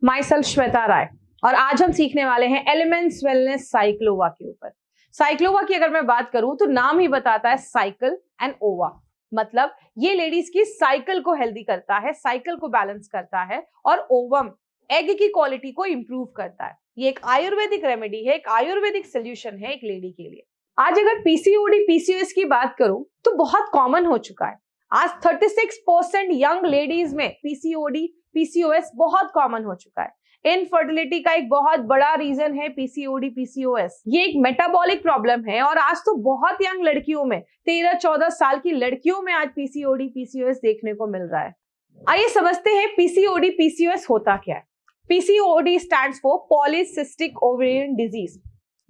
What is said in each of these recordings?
My self Shweta राय और आज हम सीखने वाले हैं एलिमेंट्स वेलनेस साइक्लोवा के ऊपर। साइक्लोवा की अगर मैं बात करूं तो नाम ही बताता है साइकिल एंड ओवा, मतलब ये लेडीज की साइकिल को हेल्दी करता है, साइकिल को बैलेंस करता है और ओवम एग की क्वालिटी को इंप्रूव करता है। ये एक आयुर्वेदिक रेमेडी है, एक आयुर्वेदिक सोल्यूशन है एक लेडी के लिए। आज अगर पीसीओडी पीसीओएस की बात करूं तो बहुत कॉमन हो चुका है। आज 36% यंग लेडीज में पीसीओडी पीसीओएस बहुत कॉमन हो चुका है। इनफर्टिलिटी का एक बहुत बड़ा रीजन है पीसीओडी पीसीओएस। ये एक मेटाबॉलिक प्रॉब्लम है और आज तो बहुत यंग लड़कियों में 13-14 साल की लड़कियों में आज पीसीओडी पीसीओएस देखने को मिल रहा है। आइए समझते हैं पीसीओडी पीसीओएस होता क्या है। PCOD stands for polycystic ovarian disease.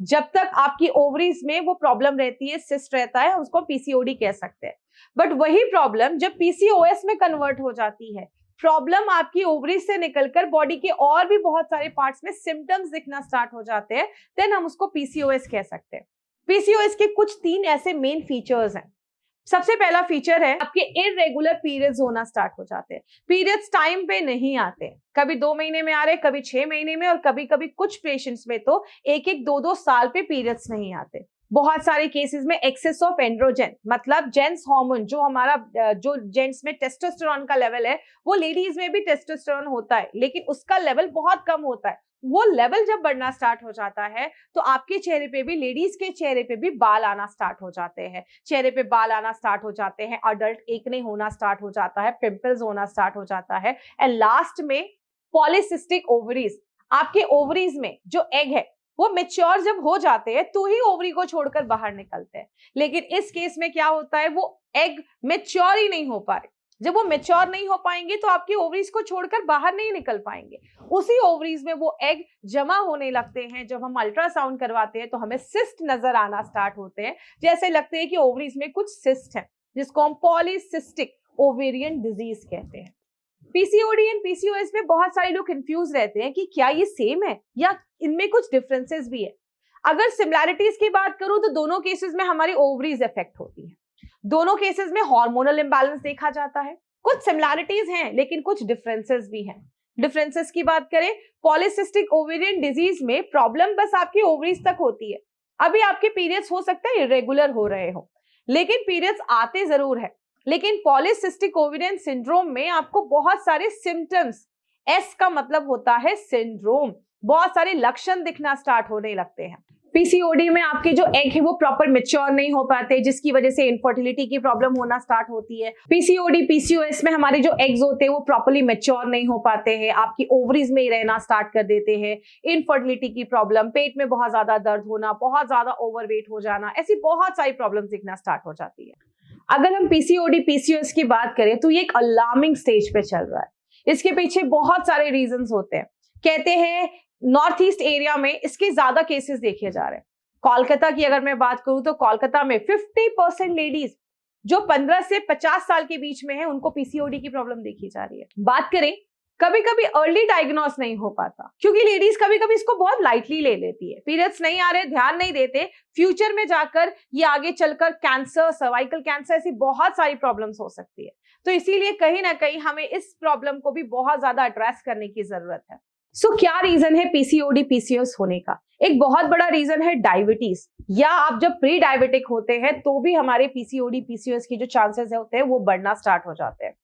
जब तक आपकी ओवरीज में वो प्रॉब्लम रहती है, सिस्ट रहता है, उसको पीसीओडी कह सकते हैं। बट वही प्रॉब्लम जब पीसीओएस में कन्वर्ट हो जाती है, प्रॉब्लम आपकी ओवरीज से निकलकर बॉडी के और भी बहुत सारे पार्ट्स में सिम्टम्स दिखना स्टार्ट हो जाते हैं, देन हम उसको पीसीओएस कह सकते हैं। पीसीओएस के कुछ 3 ऐसे मेन फीचर्स हैं। सबसे पहला फीचर है आपके इररेगुलर पीरियड्स होना स्टार्ट हो जाते हैं। पीरियड्स टाइम पे नहीं आते, कभी 2 महीने में आ रहे, कभी 6 महीने में और कभी कभी कुछ पेशेंट्स में तो 1-1, 2-2 साल पे पीरियड्स नहीं आते। बहुत सारे केसेस में एक्सेस ऑफ एंड्रोजन, मतलब जेंट्स हार्मोन, जो हमारा जो जेंट्स में टेस्टोस्टेरोन का लेवल है वो लेडीज में भी टेस्टोस्टेरोन होता है, लेकिन उसका लेवल बहुत कम होता है। वो लेवल जब बढ़ना स्टार्ट हो जाता है तो आपके चेहरे पे भी, लेडीज के चेहरे पे भी बाल आना स्टार्ट हो जाते हैं। चेहरे पे बाल आना स्टार्ट हो जाते हैं, अडल्ट एक्ने होना स्टार्ट हो जाता है, पिंपल्स होना स्टार्ट हो जाता है एंड लास्ट में पॉलीसिस्टिक ओवरीज। आपके ओवरीज में जो एग है वो मेच्योर जब हो जाते हैं तो ही ओवरी को छोड़कर बाहर निकलते हैं, लेकिन इस केस में क्या होता है, वो एग मेच्योर ही नहीं हो पा रहे। जब वो मेच्योर नहीं हो पाएंगे तो आपकी ओवरीज को छोड़कर बाहर नहीं निकल पाएंगे। उसी ओवरीज में वो एग जमा होने लगते हैं। जब हम अल्ट्रासाउंड करवाते हैं तो हमें सिस्ट नजर आना स्टार्ट होते हैं, जैसे लगते हैं कि ओवरीज में कुछ सिस्ट है, जिसको हम पॉलीसिस्टिक ओवेरियन डिजीज कहते हैं। पीसीओडी एंड पीसीओएस में बहुत सारे लोग कंफ्यूज रहते हैं कि क्या ये सेम है या इनमें कुछ डिफरेंसेस भी है। अगर सिमिलैरिटीज की बात करूं तो दोनों केसेस में हमारी ओवरीज इफेक्ट होती है, दोनों केसेस में हार्मोनल इंबैलेंस देखा जाता है। कुछ सिमिलैरिटीज हैं लेकिन कुछ डिफरेंसेस भी हैं। डिफरेंसेस की बात करें, पॉलीसिस्टिक ओवेरियन डिजीज में प्रॉब्लम बस आपकी ओवरीज तक होती है। अभी आपके पीरियड्स हो सकता है इरेगुलर हो रहे हो, लेकिन पीरियड्स आते जरूर है। लेकिन पॉलीसिस्टिक ओवेरियन सिंड्रोम में आपको बहुत सारे सिम्टम्स, एस का मतलब होता है सिंड्रोम, बहुत सारे लक्षण दिखना स्टार्ट होने लगते हैं। पीसीओडी में आपके जो एग है वो प्रॉपर मैच्योर नहीं हो पाते, जिसकी वजह से इनफर्टिलिटी की प्रॉब्लम होना स्टार्ट होती है। पीसीओडी पीसीओएस में हमारे जो एग्स होते हैं वो प्रॉपर्ली मैच्योर नहीं हो पाते हैं, आपकी ओवरीज में ही रहना स्टार्ट कर देते हैं। इनफर्टिलिटी की प्रॉब्लम, पेट में बहुत ज्यादा दर्द होना, बहुत ज्यादा ओवरवेट हो जाना, ऐसी बहुत सारी प्रॉब्लम्स दिखना स्टार्ट हो जाती है। अगर हम पीसीओडी पीसीओएस की बात करें तो ये एक अलार्मिंग स्टेज पे चल रहा है। इसके पीछे बहुत सारे रीजंस होते हैं। कहते हैं नॉर्थ ईस्ट एरिया में इसके ज्यादा केसेस देखे जा रहे हैं। कोलकाता की अगर मैं बात करूं तो कोलकाता में 50% लेडीज जो 15 से 50 साल के बीच में है उनको पीसीओडी की प्रॉब्लम देखी जा रही है। बात करें, कभी कभी अर्ली डायग्नोस नहीं हो पाता क्योंकि लेडीज कभी कभी इसको बहुत लाइटली ले लेती है। पीरियड्स नहीं आ रहे, ध्यान नहीं देते, फ्यूचर में जाकर ये आगे चलकर कैंसर, सर्वाइकल कैंसर, ऐसी बहुत सारी प्रॉब्लम्स हो सकती है। तो इसीलिए कहीं ना कहीं हमें इस प्रॉब्लम को भी बहुत ज्यादा एड्रेस करने की जरूरत है। क्या रीजन है पीसीओडी पीसीओएस होने का? एक बहुत बड़ा रीजन है डायबिटीज, या आप जब प्री डायबिटिक होते हैं तो भी हमारे पीसीओडी पीसीओएस की जो चांसेस होते हैं वो बढ़ना स्टार्ट हो जाते हैं।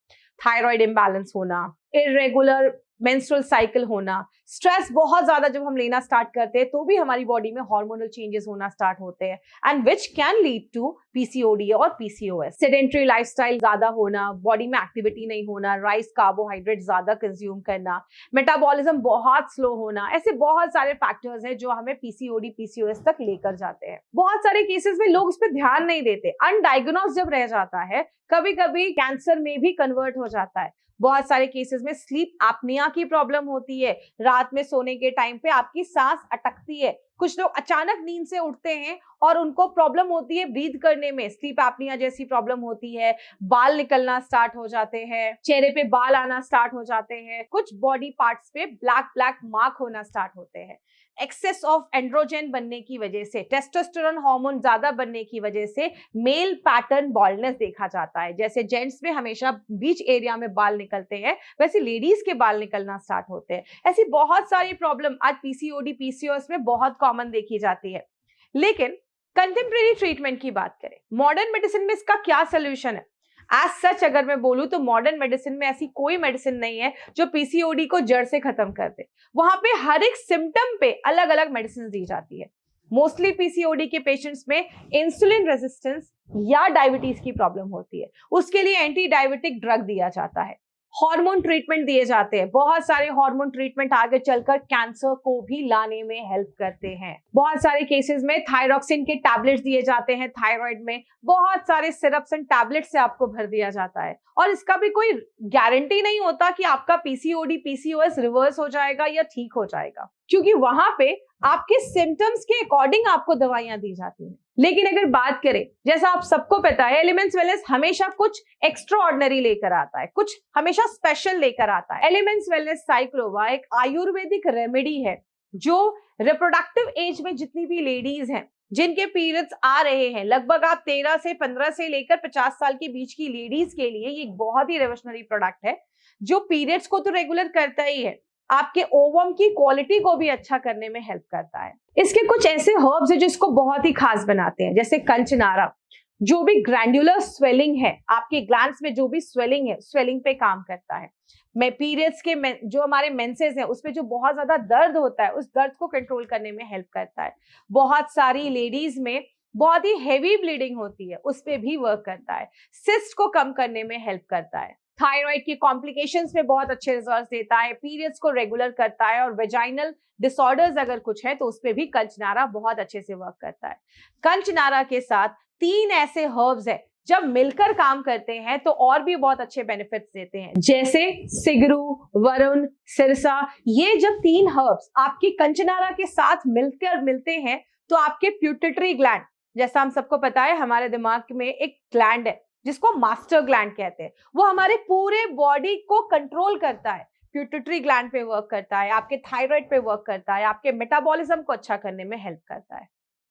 थायराइड इंबैलेंस होना, इरेगुलर मेंस्ट्रुअल साइकिल होना, स्ट्रेस बहुत ज्यादा जब हम लेना स्टार्ट करते हैं तो भी हमारी बॉडी में हार्मोनल चेंजेस होना स्टार्ट होते हैं and which can lead to PCOD और पीसीओएस। सेडेंटरी लाइफस्टाइल ज्यादा होना, बॉडी में एक्टिविटी नहीं होना, राइस कार्बोहाइड्रेट ज्यादा कंज्यूम करना, मेटाबॉलिज्म बहुत स्लो होना, ऐसे बहुत सारे फैक्टर्स हैं जो हमें पीसीओडी पीसीओएस तक लेकर जाते हैं। बहुत सारे केसेस में लोग इस पर ध्यान नहीं देते, अनडायग्नोज जब रह जाता है, कभी कभी कैंसर में भी कन्वर्ट हो जाता है। बहुत सारे केसेस में स्लीप एपनिया की प्रॉब्लम होती है, रात में सोने के टाइम पे आपकी सांस अटकती है। कुछ लोग अचानक नींद से उठते हैं और उनको प्रॉब्लम होती है ब्रीथ करने में, स्लीप एपनिया जैसी प्रॉब्लम होती है। बाल निकलना स्टार्ट हो जाते हैं, चेहरे पे बाल आना स्टार्ट हो जाते हैं, कुछ बॉडी पार्ट्स पे ब्लैक ब्लैक मार्क होना स्टार्ट होते हैं। एक्सेस ऑफ एंड्रोजन बनने की वजह से, टेस्टोस्टेरोन हार्मोन ज्यादा बनने की वजह से मेल पैटर्न बॉल्डनेस देखा जाता है। जैसे जेंट्स में हमेशा बीच एरिया में बाल निकलते हैं, वैसे लेडीज के बाल निकलना स्टार्ट होते हैं। ऐसी बहुत सारी प्रॉब्लम आज पीसीओडी पीसीओएस में बहुत कॉमन देखी जाती है। लेकिन कंटेम्प्रेरी ट्रीटमेंट की बात करें, मॉडर्न मेडिसिन में इसका क्या सोल्यूशन है? एज सच अगर मैं बोलूं तो मॉडर्न मेडिसिन में ऐसी कोई मेडिसिन नहीं है जो पीसीओडी को जड़ से खत्म कर दे। वहां पे हर एक सिम्टम पे अलग अलग मेडिसिन दी जाती है। मोस्टली पीसीओडी के पेशेंट्स में इंसुलिन रेजिस्टेंस या डायबिटीज की प्रॉब्लम होती है, उसके लिए एंटी डायबिटिक ड्रग दिया जाता है। हार्मोन ट्रीटमेंट दिए जाते हैं। बहुत सारे हार्मोन ट्रीटमेंट आगे चलकर कैंसर को भी लाने में हेल्प करते हैं। बहुत सारे केसेस में थायरॉक्सिन के टैबलेट्स दिए जाते हैं। थायराइड में बहुत सारे सिरप्स एंड टैबलेट से आपको भर दिया जाता है, और इसका भी कोई गारंटी नहीं होता कि आपका पीसीओडी पीसीओएस रिवर्स हो जाएगा या ठीक हो जाएगा, क्योंकि वहां पे आपके सिम्टम्स के अकॉर्डिंग आपको दवाइयां दी जाती हैं। लेकिन अगर बात करें, जैसा आप सबको पता है, एलिमेंट्स वेलनेस हमेशा कुछ एक्स्ट्रा ऑर्डिनरी लेकर आता है, कुछ हमेशा स्पेशल लेकर आता है। एलिमेंट्स वेलनेस साइक्लोवा एक आयुर्वेदिक रेमेडी है जो रिप्रोडक्टिव एज में जितनी भी लेडीज हैं जिनके पीरियड्स आ रहे हैं, लगभग आप 13 से 15 से लेकर 50 साल के बीच की लेडीज के लिए ये एक बहुत ही रेवोल्यूशनरी प्रोडक्ट है, जो पीरियड्स को तो रेगुलर करता ही है, आपके ओवम की क्वालिटी को भी अच्छा करने में हेल्प करता है। इसके कुछ ऐसे हर्ब्स हैं जो इसको बहुत ही खास बनाते हैं, जैसे कंचनारा, जो भी ग्रैंडुलर स्वेलिंग है, आपके ग्लैंड्स में जो भी स्वेलिंग है, स्वेलिंग पे काम करता है। मैं पीरियड्स के जो हमारे मेंसेस हैं उसमें जो बहुत ज्यादा दर्द होता है, उस दर्द को कंट्रोल करने में हेल्प करता है। बहुत सारी लेडीज में बहुत ही हेवी ब्लीडिंग होती है, उस पे भी वर्क करता है। सिस्ट को कम करने में हेल्प करता है। थायराइड की कॉम्प्लिकेशंस में बहुत अच्छे रिजल्ट्स देता है। पीरियड्स को रेगुलर करता है, और वेजाइनल डिसऑर्डर्स अगर कुछ है तो उस पे भी कंचनारा बहुत अच्छे से वर्क करता है। कंचनारा के साथ 3 ऐसे हर्ब्स है, जब मिलकर काम करते हैं तो और भी बहुत अच्छे बेनिफिट्स देते हैं, जैसे सिगरू, वरुण, सिरसा। ये जब 3 हर्ब्स आपकी कंचनारा के साथ मिलते हैं तो आपके प्यूटिटरी ग्लैंड, जैसा हम सबको पता है हमारे दिमाग में एक ग्लैंड है जिसको मास्टर ग्लैंड कहते हैं, वो हमारे पूरे बॉडी को कंट्रोल करता है। प्यूटिटरी ग्लैंड पे वर्क करता है, आपके थायराइड पे वर्क करता है, आपके मेटाबॉलिज्म को अच्छा करने में हेल्प करता है।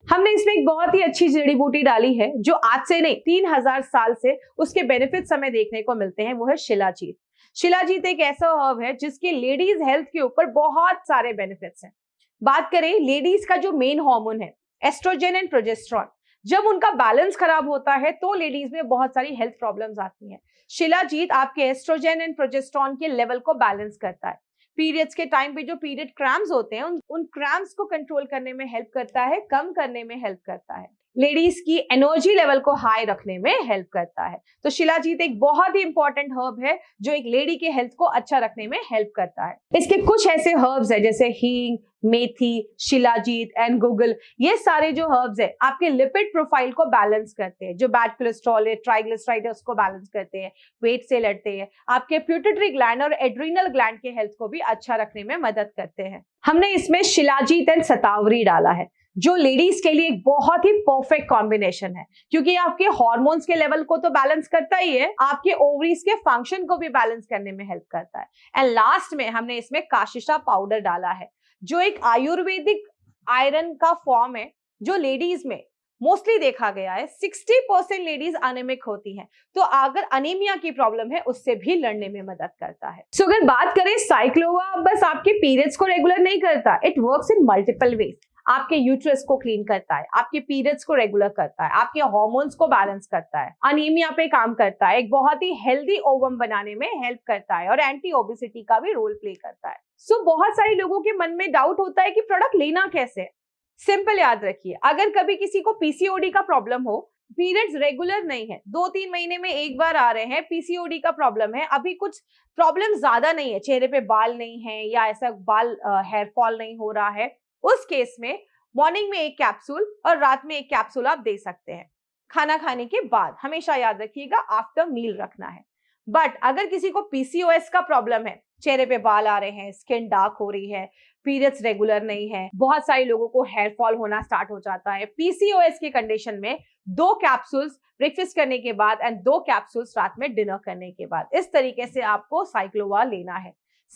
हमने इसमें एक बहुत ही अच्छी जड़ी बूटी डाली है जो आज से नहीं 3000 साल से उसके बेनिफिट्स हमें देखने को मिलते हैं, वो है शिलाजीत। शिलाजीत एक ऐसा हर्ब है जिसके लेडीज हेल्थ के ऊपर बहुत सारे बेनिफिट्स हैं। बात करें लेडीज का जो मेन हार्मोन है एस्ट्रोजन एंड प्रोजेस्टेरॉन, जब उनका बैलेंस खराब होता है तो लेडीज में बहुत सारी हेल्थ प्रॉब्लम्स आती हैं। शिलाजीत आपके एस्ट्रोजन एंड प्रोजेस्टेरॉन के लेवल को बैलेंस करता है। पीरियड्स के टाइम पे जो पीरियड क्रैम्प्स होते हैं उन क्रैम्प्स को कंट्रोल करने में हेल्प करता है, कम करने में हेल्प करता है, लेडीज की एनर्जी लेवल को हाई रखने में हेल्प करता है। तो शिलाजीत एक बहुत ही इंपॉर्टेंट हर्ब है जो एक लेडी के हेल्थ को अच्छा रखने में हेल्प करता है। इसके कुछ ऐसे हर्ब्स है जैसे हींग, मेथी, शिलाजीत एंड गुगल। ये सारे जो हर्ब्स है आपके लिपिड प्रोफाइल को बैलेंस करते हैं, जो बैड कोलेस्ट्रॉल है, ट्राइग्लिसराइड है, उसको बैलेंस करते हैं, वेट से लड़ते हैं, आपके प्यूटिटरी ग्लैंड और एड्रीनल ग्लैंड के हेल्थ को भी अच्छा रखने में मदद करते हैं। हमने इसमें शिलाजीत एंड शतावरी डाला है जो लेडीज के लिए एक बहुत ही परफेक्ट कॉम्बिनेशन है, क्योंकि आपके हार्मोन्स के लेवल को तो बैलेंस करता ही है, आपके ओवरीज के फंक्शन को भी बैलेंस करने में हेल्प करता है। एंड लास्ट में हमने इसमें काशिशा पाउडर डाला है जो एक आयुर्वेदिक आयरन का फॉर्म है जो लेडीज में मोस्टली देखा गया है। 60% लेडीज अनेमिक होती हैं, तो अगर अनीमिया की प्रॉब्लम है उससे भी लड़ने में मदद करता है। सो अगर बात करें साइक्लोवा बस आपके पीरियड्स को रेगुलर नहीं करता, it works in multiple ways. आपके यूट्रस को क्लीन करता है, आपके पीरियड्स को रेगुलर करता है, आपके हार्मोन्स को बैलेंस करता है, अनीमिया पे काम करता है, एक बहुत ही हेल्दी ओवम बनाने में हेल्प करता है, और एंटी ओबेसिटी का भी रोल प्ले करता है। सो बहुत सारे लोगों के मन में डाउट होता है कि प्रोडक्ट लेना कैसे। सिंपल याद रखिए, अगर कभी किसी को पीसीओडी का प्रॉब्लम हो, पीरियड्स रेगुलर नहीं है, 2-3 महीने में एक बार आ रहे हैं, पीसीओडी का प्रॉब्लम है, अभी कुछ प्रॉब्लम ज्यादा नहीं है, चेहरे पे बाल नहीं है या ऐसा बाल हेयर फॉल नहीं हो रहा है, उस केस में मॉर्निंग में एक कैप्सूल और रात में एक कैप्सूल आप दे सकते हैं। खाना खाने के बाद, हमेशा याद रखिएगा आफ्टर मील रखना है। बट अगर किसी को पीसीओएस का प्रॉब्लम है, चेहरे पे बाल आ रहे हैं, स्किन डार्क हो रही है, पीरियड्स रेगुलर नहीं है, बहुत सारे लोगों को हेयर फॉल होना स्टार्ट हो जाता है, पीसीओएस की कंडीशन में 2 कैप्सूल्स ब्रेकफास्ट करने के बाद एंड 2 कैप्सूल्स रात में डिनर करने के बाद, इस तरीके से आपको साइक्लोवा लेना है।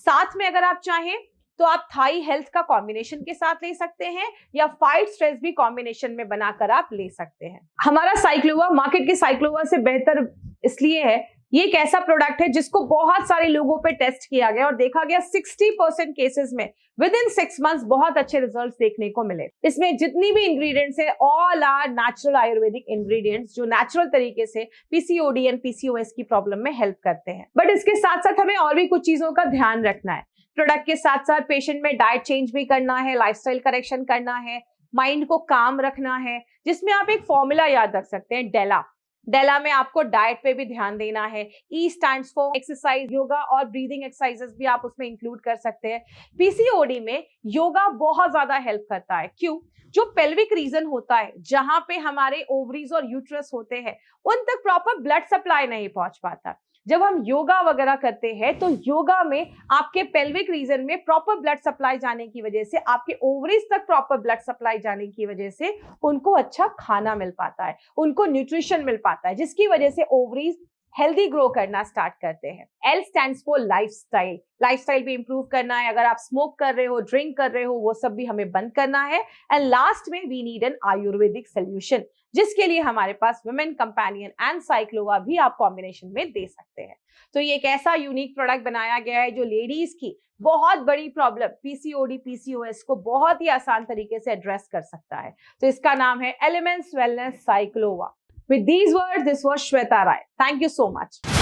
साथ में अगर आप चाहें तो आप थाई हेल्थ का कॉम्बिनेशन के साथ ले सकते हैं या फाइट स्ट्रेस भी कॉम्बिनेशन में बनाकर आप ले सकते हैं। हमारा साइक्लोवा मार्केट के साइक्लोवा से बेहतर इसलिए है, ये एक ऐसा प्रोडक्ट है जिसको बहुत सारे लोगों पे टेस्ट किया गया और देखा गया 60% केसेस में विद इन 6 मंथ्स बहुत अच्छे रिजल्ट्स देखने को मिले। इसमें जितनी भी इंग्रेडिएंट्स है all are natural Ayurvedic ingredients जो नेचुरल तरीके से पीसीओडी एंड पीसीओएस की प्रॉब्लम में हेल्प करते हैं। बट इसके साथ साथ हमें और भी कुछ चीजों का ध्यान रखना है। प्रोडक्ट के साथ साथ पेशेंट में डाइट चेंज भी करना है, लाइफस्टाइल करेक्शन करना है, माइंड को काम रखना है, जिसमें आप एक फॉर्मूला याद रख सकते हैं, डेला। डेला में आपको डाइट पे भी ध्यान देना है। ई स्टैंड्स फॉर एक्सरसाइज, योगा और ब्रीदिंग एक्सरसाइजेस भी आप उसमें इंक्लूड कर सकते हैं। पीसीओडी में योगा बहुत ज्यादा हेल्प करता है। क्यों? जो पेल्विक रीजन होता है जहां पे हमारे ओवरीज और यूट्रस होते हैं उन तक प्रॉपर ब्लड सप्लाई नहीं पहुंच पाता। जब हम योगा वगैरह करते हैं तो योगा में आपके पेल्विक रीजन में प्रॉपर ब्लड सप्लाई जाने की वजह से, आपके ओवरीज तक प्रॉपर ब्लड सप्लाई जाने की वजह से उनको अच्छा खाना मिल पाता है, उनको न्यूट्रिशन मिल पाता है, जिसकी वजह से ओवरीज हेल्दी ग्रो करना स्टार्ट करते हैं। L stands for lifestyle. Lifestyle भी इंप्रूव करना है। अगर आप स्मोक कर रहे हो, ड्रिंक कर रहे हो, वो सब भी हमें बंद करना है। एंड लास्ट में we need an Ayurvedic solution, जिसके लिए हमारे पास वुमेन कंपेनियन एंड साइक्लोवा भी आप कॉम्बिनेशन में दे सकते हैं। तो ये एक ऐसा यूनिक प्रोडक्ट बनाया गया है जो लेडीज की बहुत बड़ी प्रॉब्लम पीसीओडी पीसीओएस को बहुत ही आसान तरीके से एड्रेस कर सकता है। तो इसका नाम है elements wellness Cyclova. With these words, this was Shweta Rai. Thank you so much.